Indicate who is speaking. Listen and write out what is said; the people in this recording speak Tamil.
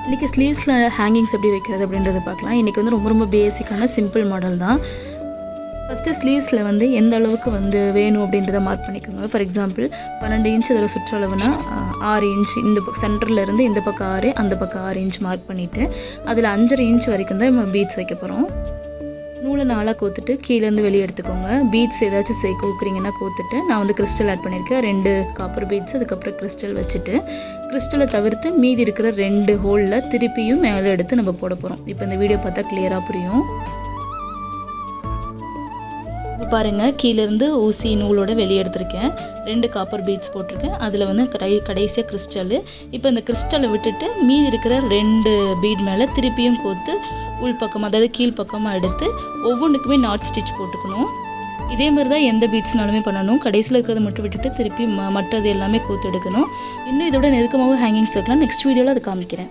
Speaker 1: இன்றைக்கி ஸ்லீவ்ஸில் ஹேங்கிங்ஸ் எப்படி வைக்கிறது அப்படின்றத பார்க்கலாம். இன்றைக்கி வந்து ரொம்ப ரொம்ப பேசிக்கான சிம்பிள் மாடல் தான். ஃபஸ்ட்டு ஸ்லீவ்ஸில் வந்து எந்த அளவுக்கு வந்து வேணும் அப்படின்றத மார்க் பண்ணிக்கோங்க. ஃபார் எக்ஸாம்பிள் 12 இன்ச் அதில் சுற்றளவுனா 6 இன்ச் இந்த சென்டரில் இருந்து இந்த பக்கம் 6 அந்த பக்கம் 6 இன்ச் மார்க் பண்ணிவிட்டு அதில் 5.5 இன்ச் வரைக்கும் தான் நம்ம பீட்ஸ் வைக்க போகிறோம். நூலை 4 கோத்துட்டு கீழேருந்து வெளியே எடுத்துக்கோங்க. பீட்ஸ் ஏதாச்சும் கோக்குறீங்கன்னா கோத்துட்டு நான் வந்து கிறிஸ்டல் ஆட் பண்ணியிருக்கேன். 2 காப்பர் பீட்ஸ் அதுக்கப்புறம் கிறிஸ்டல் வச்சுட்டு கிறிஸ்டலை தவிர்த்து மீதி இருக்கிற 2 ஹோலில் திருப்பியும் மேலே எடுத்து நம்ம போட போகிறோம். இப்போ இந்த வீடியோ பார்த்தா கிளியராக புரியும். இப்போ பாருங்கள், கீழேருந்து ஊசி நூலோட வெளியே எடுத்திருக்கேன். 2 காப்பர் பீட்ஸ் போட்டிருக்கேன். அதில் வந்து கடைசியாக கிறிஸ்டலு. இப்போ இந்த கிறிஸ்டலை விட்டுட்டு மீதி இருக்கிற 2 பீட் மேலே திருப்பியும் கோத்து உள்பக்கம் அதாவது கீழ்ப்பக்கமாக எடுத்து ஒவ்வொன்றுக்குமே நாட் ஸ்டிச் போட்டுக்கணும். இதே மாதிரி தான் எந்த பீட்ஸ்னாலுமே பண்ணணும். கடைசியில் இருக்கிறத மட்டும் விட்டுட்டு திருப்பி மற்றது எல்லாமே கோத்து எடுக்கணும். இன்னும் இதோட நெருக்கமாகவும் ஹேங்கிங்ஸ் வைக்கலாம். நெக்ஸ்ட் வீடியோவில் அதை காமிக்கிறேன்.